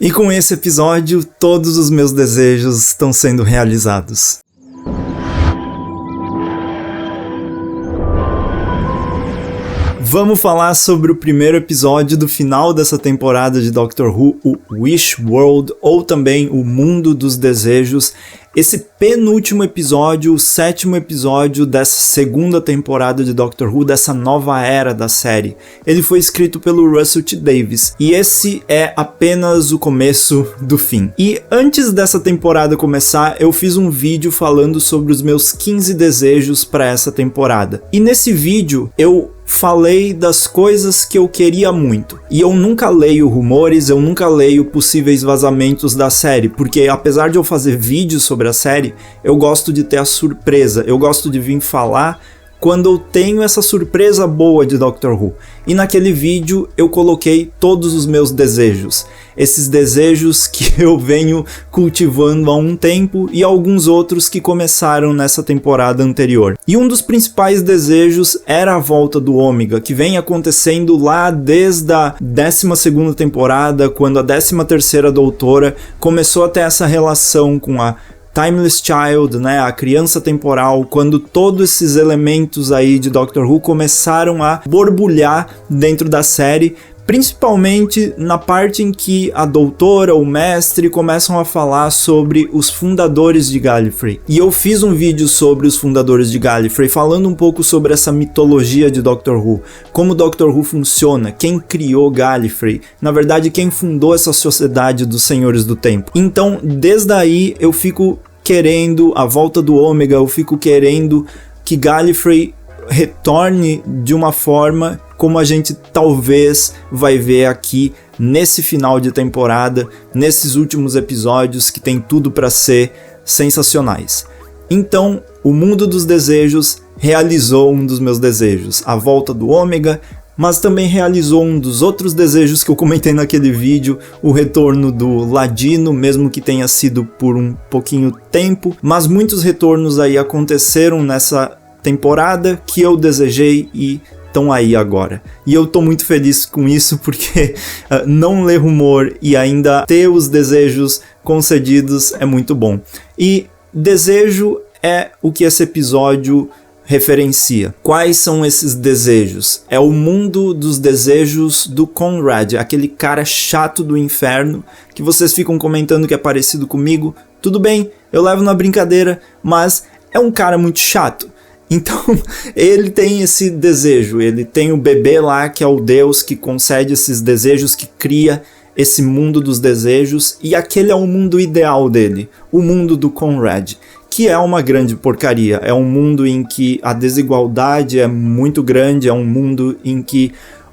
E com esse episódio, todos os meus desejos estão sendo realizados. Vamos falar sobre o primeiro episódio do final dessa temporada de Doctor Who, o Wish World, ou também o Mundo dos Desejos. Esse penúltimo episódio, o 7º episódio dessa segunda temporada de Doctor Who, dessa nova era da série. Ele foi escrito pelo Russell T Davies, e esse é apenas o começo do fim. E antes dessa temporada começar, eu fiz um vídeo falando sobre os meus 15 desejos para essa temporada. E nesse vídeo, eu falei das coisas que eu queria muito. E eu nunca leio rumores, eu nunca leio possíveis vazamentos da série, porque apesar de eu fazer vídeos sobre a série, eu gosto de ter a surpresa, eu gosto de vir falar quando eu tenho essa surpresa boa de Doctor Who. E naquele vídeo eu coloquei todos os meus desejos. Esses desejos que eu venho cultivando há um tempo e alguns outros que começaram nessa temporada anterior. E um dos principais desejos era a volta do Ômega, que vem acontecendo lá desde a 12ª temporada, quando a 13ª Doutora começou a ter essa relação com a Timeless Child, né, a criança temporal, quando todos esses elementos aí de Doctor Who começaram a borbulhar dentro da série, principalmente na parte em que a doutora, o mestre, começam a falar sobre os fundadores de Gallifrey. E eu fiz um vídeo sobre os fundadores de Gallifrey, falando um pouco sobre essa mitologia de Doctor Who, como Doctor Who funciona, quem criou Gallifrey, na verdade quem fundou essa sociedade dos Senhores do Tempo. Então, desde aí eu fico querendo a volta do Ômega, eu fico querendo que Gallifrey retorne de uma forma como a gente talvez vai ver aqui nesse final de temporada, nesses últimos episódios que tem tudo para ser sensacionais. Então, o Mundo dos Desejos realizou um dos meus desejos, a volta do Ômega, mas também realizou um dos outros desejos que eu comentei naquele vídeo, o retorno do Ladino, mesmo que tenha sido por um pouquinho tempo, mas muitos retornos aí aconteceram nessa temporada que eu desejei e estão aí agora. E eu tô muito feliz com isso porque não ler rumor e ainda ter os desejos concedidos é muito bom. E desejo é o que esse episódio referencia. Quais são esses desejos? É o mundo dos desejos do Conrad, aquele cara chato do inferno que vocês ficam comentando que é parecido comigo. Tudo bem, eu levo na brincadeira, mas é um cara muito chato. Então, ele tem esse desejo, ele tem o bebê lá que é o Deus que concede esses desejos, que cria esse mundo dos desejos, e aquele é o mundo ideal dele, o mundo do Conrad, que é uma grande porcaria, é um mundo em que a desigualdade é muito grande, é um mundo em que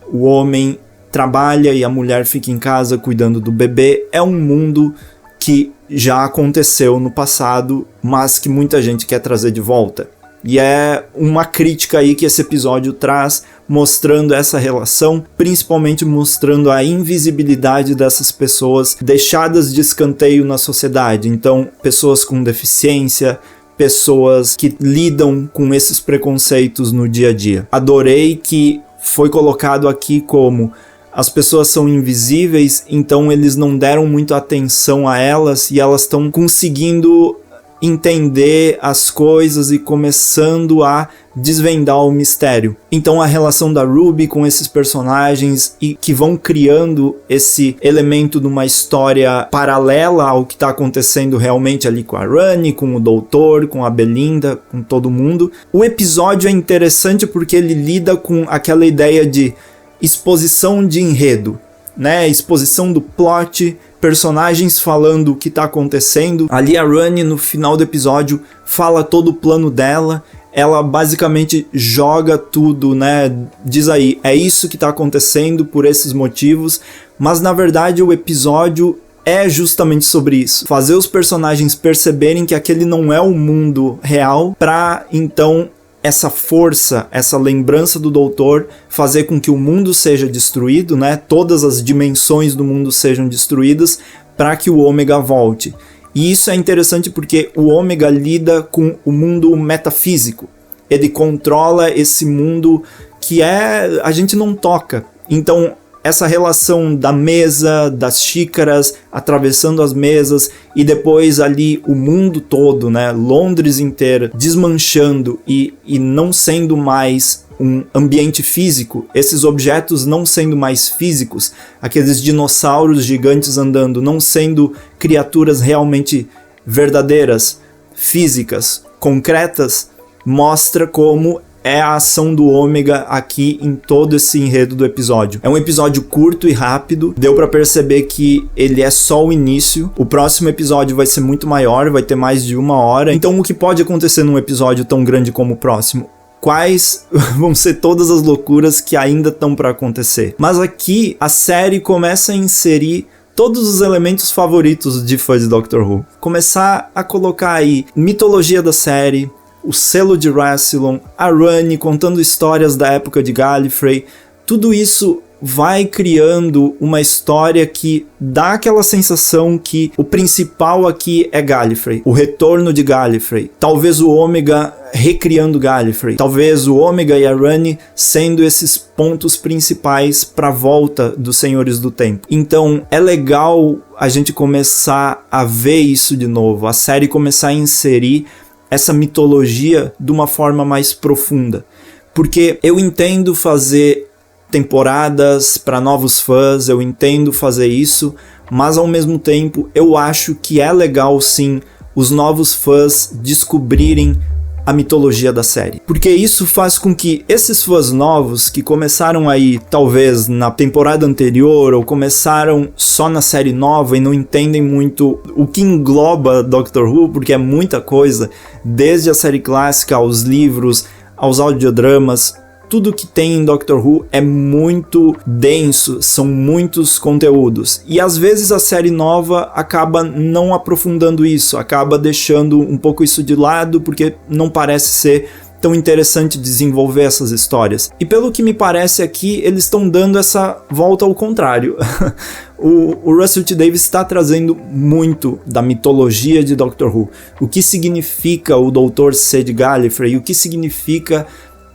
o homem trabalha e a mulher fica em casa cuidando do bebê, é um mundo que já aconteceu no passado, mas que muita gente quer trazer de volta. E é uma crítica aí que esse episódio traz, mostrando essa relação, principalmente mostrando a invisibilidade dessas pessoas deixadas de escanteio na sociedade. Então, pessoas com deficiência, pessoas que lidam com esses preconceitos no dia a dia. Adorei que foi colocado aqui como as pessoas são invisíveis, então eles não deram muita atenção a elas e elas estão conseguindo entender as coisas e começando a desvendar o mistério. Então a relação da Ruby com esses personagens e que vão criando esse elemento de uma história paralela ao que está acontecendo realmente ali com a Rani, com o Doutor, com a Belinda, com todo mundo. O episódio é interessante porque ele lida com aquela ideia de exposição de enredo, né? Exposição do plot, personagens falando o que tá acontecendo. Ali a Rani no final do episódio fala todo o plano dela, ela basicamente joga tudo, né? Diz aí, é isso que tá acontecendo por esses motivos, mas na verdade o episódio é justamente sobre isso. Fazer os personagens perceberem que aquele não é o mundo real, pra então essa força, essa lembrança do Doutor fazer com que o mundo seja destruído, né? Todas as dimensões do mundo sejam destruídas para que o Ômega volte. E isso é interessante porque o Ômega lida com o mundo metafísico. Ele controla esse mundo que a gente não toca. Então essa relação da mesa, das xícaras, atravessando as mesas, e depois ali o mundo todo, né, Londres inteira, desmanchando e não sendo mais um ambiente físico, esses objetos não sendo mais físicos, aqueles dinossauros gigantes andando, não sendo criaturas realmente verdadeiras, físicas, concretas, mostra como é a ação do Ômega aqui em todo esse enredo do episódio. É um episódio curto e rápido, deu pra perceber que ele é só o início, o próximo episódio vai ser muito maior, vai ter mais de 1 hora, então o que pode acontecer num episódio tão grande como o próximo? Quais vão ser todas as loucuras que ainda estão pra acontecer? Mas aqui a série começa a inserir todos os elementos favoritos de fãs de Doctor Who. Começar a colocar aí mitologia da série, o selo de Rassilon, a Rani contando histórias da época de Gallifrey, tudo isso vai criando uma história que dá aquela sensação que o principal aqui é Gallifrey, o retorno de Gallifrey, talvez o Ômega recriando Gallifrey, talvez o Ômega e a Rani sendo esses pontos principais para a volta dos Senhores do Tempo. Então é legal a gente começar a ver isso de novo, a série começar a inserir essa mitologia de uma forma mais profunda, porque eu entendo fazer temporadas para novos fãs, eu entendo fazer isso, mas ao mesmo tempo eu acho que é legal sim os novos fãs descobrirem a mitologia da série, porque isso faz com que esses fãs novos que começaram aí talvez na temporada anterior ou começaram só na série nova e não entendem muito o que engloba Doctor Who, porque é muita coisa, desde a série clássica aos livros, aos audiodramas, tudo que tem em Doctor Who é muito denso, são muitos conteúdos. E às vezes a série nova acaba não aprofundando isso, acaba deixando um pouco isso de lado, porque não parece ser tão interessante desenvolver essas histórias. E pelo que me parece aqui, eles estão dando essa volta ao contrário. O Russell T. Davies está trazendo muito da mitologia de Doctor Who. O que significa o Doutor ser de Gallifrey, o que significa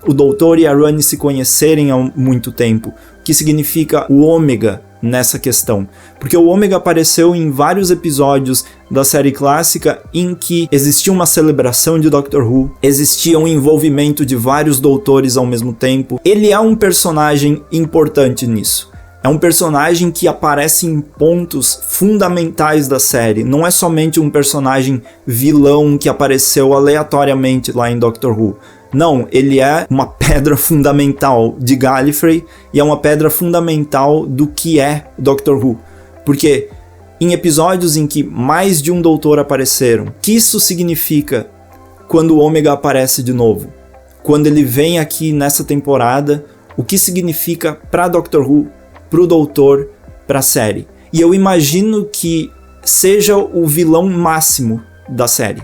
o Doutor e a Rani se conhecerem há muito tempo, o que significa o Ômega nessa questão, porque o Ômega apareceu em vários episódios da série clássica em que existia uma celebração de Doctor Who, existia um envolvimento de vários doutores ao mesmo tempo. Ele é um personagem importante nisso. É um personagem que aparece em pontos fundamentais da série. Não é somente um personagem vilão que apareceu aleatoriamente lá em Doctor Who. Não, ele é uma pedra fundamental de Gallifrey e é uma pedra fundamental do que é Doctor Who. Porque em episódios em que mais de um doutor apareceram, o que isso significa quando o Ômega aparece de novo? Quando ele vem aqui nessa temporada, o que significa para Doctor Who, para o doutor, para a série? E eu imagino que seja o vilão máximo da série.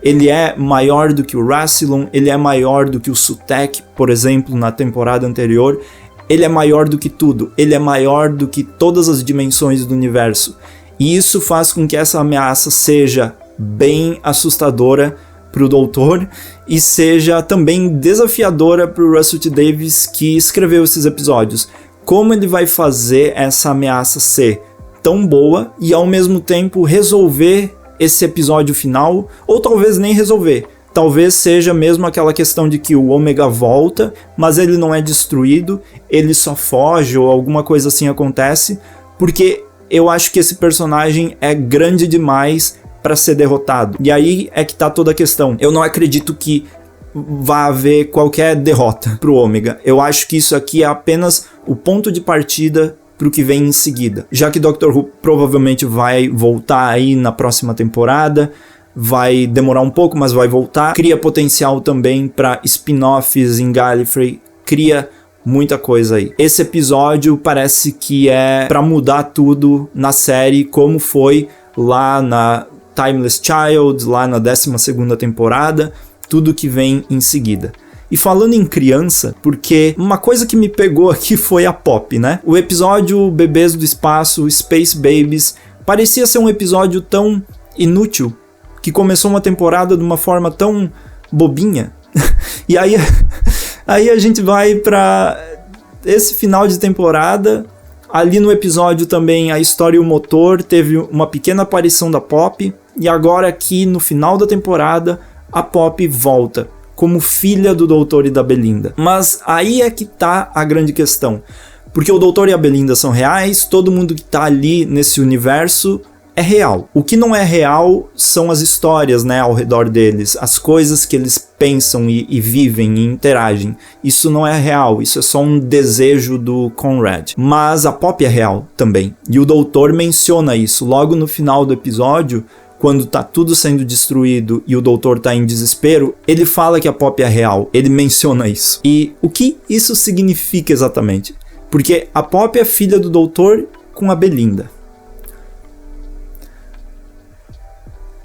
Ele é maior do que o Rassilon, ele é maior do que o Sutekh, por exemplo, na temporada anterior. Ele é maior do que tudo, ele é maior do que todas as dimensões do universo. E isso faz com que essa ameaça seja bem assustadora para o Doutor e seja também desafiadora para o Russell T. Davies, que escreveu esses episódios. Como ele vai fazer essa ameaça ser tão boa e ao mesmo tempo resolver esse episódio final, ou talvez nem resolver. Talvez seja mesmo aquela questão de que o Ômega volta, mas ele não é destruído, ele só foge ou alguma coisa assim acontece, porque eu acho que esse personagem é grande demais para ser derrotado. E aí é que tá toda a questão. Eu não acredito que vá haver qualquer derrota pro Ômega. Eu acho que isso aqui é apenas o ponto de partida pro que vem em seguida. Já que Doctor Who provavelmente vai voltar aí na próxima temporada, vai demorar um pouco, mas vai voltar. Cria potencial também para spin-offs em Gallifrey, cria muita coisa aí. Esse episódio parece que é para mudar tudo na série, como foi lá na Timeless Child, lá na 12ª temporada, tudo que vem em seguida. E falando em criança, porque uma coisa que me pegou aqui foi a Pop, né? O episódio Bebês do Espaço, Space Babies, parecia ser um episódio tão inútil, que começou uma temporada de uma forma tão bobinha. E aí a gente vai pra esse final de temporada, Ali no episódio também a história e o motor teve uma pequena aparição da Poppy, e agora aqui no final da temporada a Poppy volta como filha do Doutor e da Belinda. Mas aí é que tá a grande questão, porque o Doutor e a Belinda são reais, todo mundo que tá ali nesse universo é real. O que não é real são as histórias, né, ao redor deles, as coisas que eles pensam e vivem e interagem. Isso não é real, isso é só um desejo do Conrad. Mas a Poppy é real também, e o Doutor menciona isso logo no final do episódio. Quando tá tudo sendo destruído e o Doutor tá em desespero, ele fala que a Poppy é real, ele menciona isso. E o que isso significa exatamente? Porque a Poppy é filha do Doutor com a Belinda.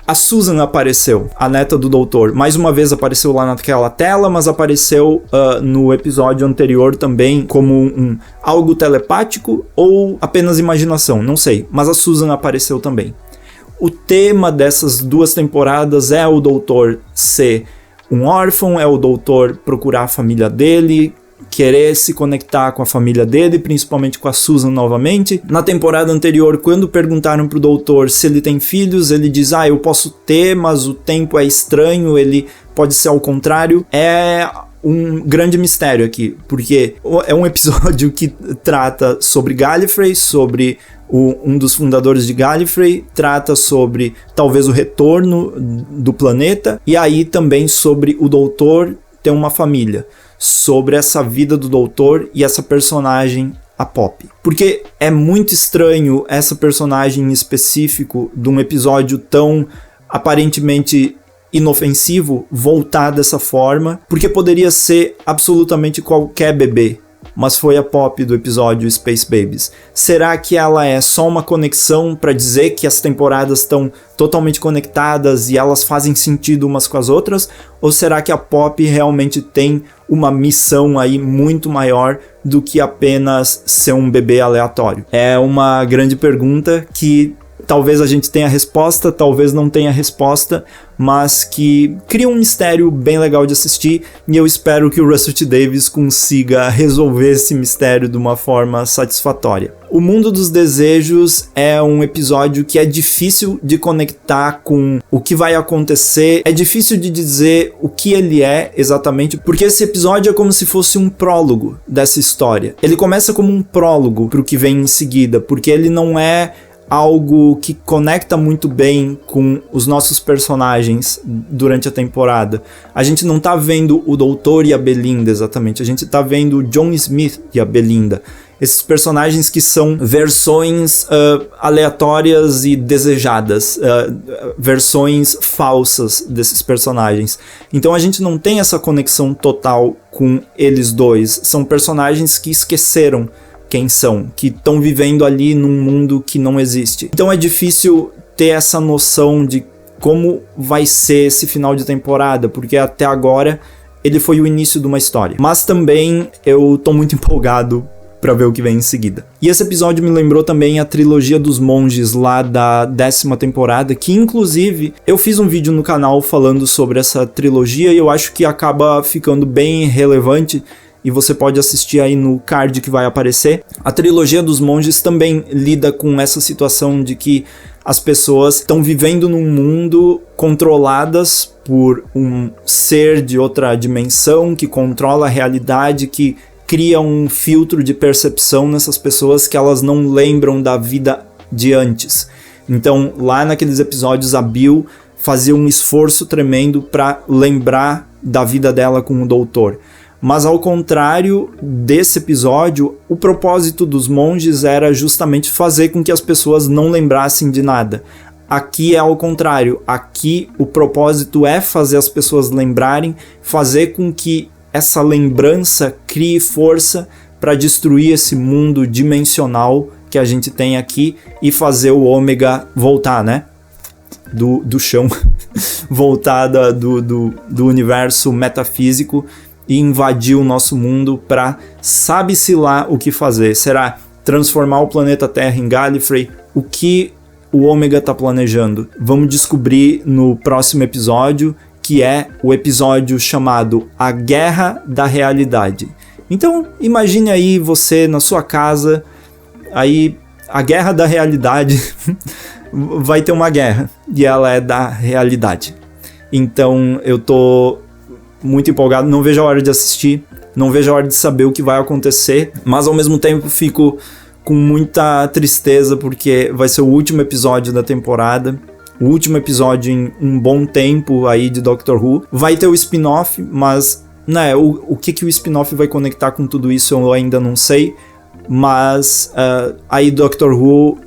A Susan apareceu, a neta do Doutor. Mais uma vez apareceu lá naquela tela, mas apareceu no episódio anterior também como algo telepático ou apenas imaginação, não sei. Mas a Susan apareceu também. O tema dessas duas temporadas é o Doutor ser um órfão, é o Doutor procurar a família dele, querer se conectar com a família dele, principalmente com a Susan novamente. Na temporada anterior, quando perguntaram pro Doutor se ele tem filhos, ele diz, eu posso ter, mas o tempo é estranho, ele pode ser ao contrário. É um grande mistério aqui, porque é um episódio que trata sobre Gallifrey, sobre um dos fundadores de Gallifrey, trata sobre talvez o retorno do planeta, e aí também sobre o Doutor ter uma família, sobre essa vida do Doutor e essa personagem, a Poppy. Porque é muito estranho essa personagem em específico, de um episódio tão aparentemente inofensivo, voltar dessa forma, porque poderia ser absolutamente qualquer bebê, mas foi a Poppy do episódio Space Babies. Será que ela é só uma conexão para dizer que as temporadas estão totalmente conectadas e elas fazem sentido umas com as outras? Ou será que a Poppy realmente tem uma missão aí muito maior do que apenas ser um bebê aleatório? É uma grande pergunta que talvez a gente tenha resposta, talvez não tenha resposta, mas que cria um mistério bem legal de assistir, e eu espero que o Russell T. Davies consiga resolver esse mistério de uma forma satisfatória. O Mundo dos Desejos é um episódio que é difícil de conectar com o que vai acontecer, é difícil de dizer o que ele é exatamente, porque esse episódio é como se fosse um prólogo dessa história. Ele começa como um prólogo para o que vem em seguida, porque ele não é algo que conecta muito bem com os nossos personagens durante a temporada. A gente não tá vendo o Doutor e a Belinda exatamente, a gente tá vendo o John Smith e a Belinda. Esses personagens que são versões aleatórias e desejadas, versões falsas desses personagens. Então a gente não tem essa conexão total com eles dois. São personagens que esqueceram quem são, que estão vivendo ali num mundo que não existe. Então é difícil ter essa noção de como vai ser esse final de temporada, porque até agora ele foi o início de uma história. Mas também eu tô muito empolgado pra ver o que vem em seguida. E esse episódio me lembrou também a trilogia dos monges lá da 10ª temporada, que inclusive eu fiz um vídeo no canal falando sobre essa trilogia e eu acho que acaba ficando bem relevante, e você pode assistir aí no card que vai aparecer. A trilogia dos monges também lida com essa situação de que as pessoas estão vivendo num mundo controladas por um ser de outra dimensão que controla a realidade, que cria um filtro de percepção nessas pessoas que elas não lembram da vida de antes. Então, lá naqueles episódios, a Bill fazia um esforço tremendo para lembrar da vida dela com o Doutor. Mas ao contrário desse episódio, o propósito dos monges era justamente fazer com que as pessoas não lembrassem de nada. Aqui é ao contrário, aqui o propósito é fazer as pessoas lembrarem, fazer com que essa lembrança crie força para destruir esse mundo dimensional que a gente tem aqui e fazer o Ômega voltar, né? Do chão, voltar do universo metafísico e invadir o nosso mundo para sabe-se lá o que fazer. Será transformar o planeta Terra em Gallifrey? O que o Ômega está planejando? Vamos descobrir no próximo episódio, que é o episódio chamado A Guerra da Realidade. Então imagine aí você na sua casa, aí a guerra da realidade vai ter uma guerra, e ela é da realidade. Então eu tô muito empolgado, não vejo a hora de assistir, não vejo a hora de saber o que vai acontecer, mas ao mesmo tempo fico com muita tristeza porque vai ser o último episódio da temporada, o último episódio em um bom tempo aí de Doctor Who. Vai ter o spin-off, mas né, o que o spin-off vai conectar com tudo isso eu ainda não sei, mas aí Doctor Who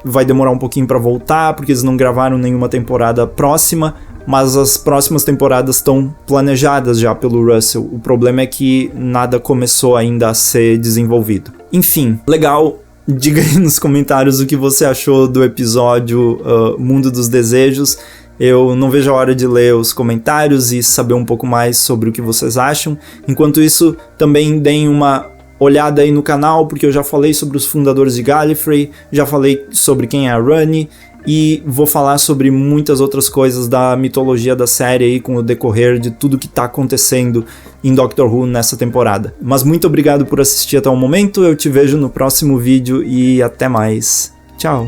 vai demorar um pouquinho pra voltar, porque eles não gravaram nenhuma temporada próxima, mas as próximas temporadas estão planejadas já pelo Russell. O problema é que nada começou ainda a ser desenvolvido. Enfim, legal. Diga aí nos comentários o que você achou do episódio Mundo dos Desejos. Eu não vejo a hora de ler os comentários e saber um pouco mais sobre o que vocês acham. Enquanto isso, também deem uma olhada aí no canal, porque eu já falei sobre os fundadores de Gallifrey, já falei sobre quem é a Rani, e vou falar sobre muitas outras coisas da mitologia da série aí com o decorrer de tudo que tá acontecendo em Doctor Who nessa temporada. Mas muito obrigado por assistir até o momento, eu te vejo no próximo vídeo e até mais. Tchau!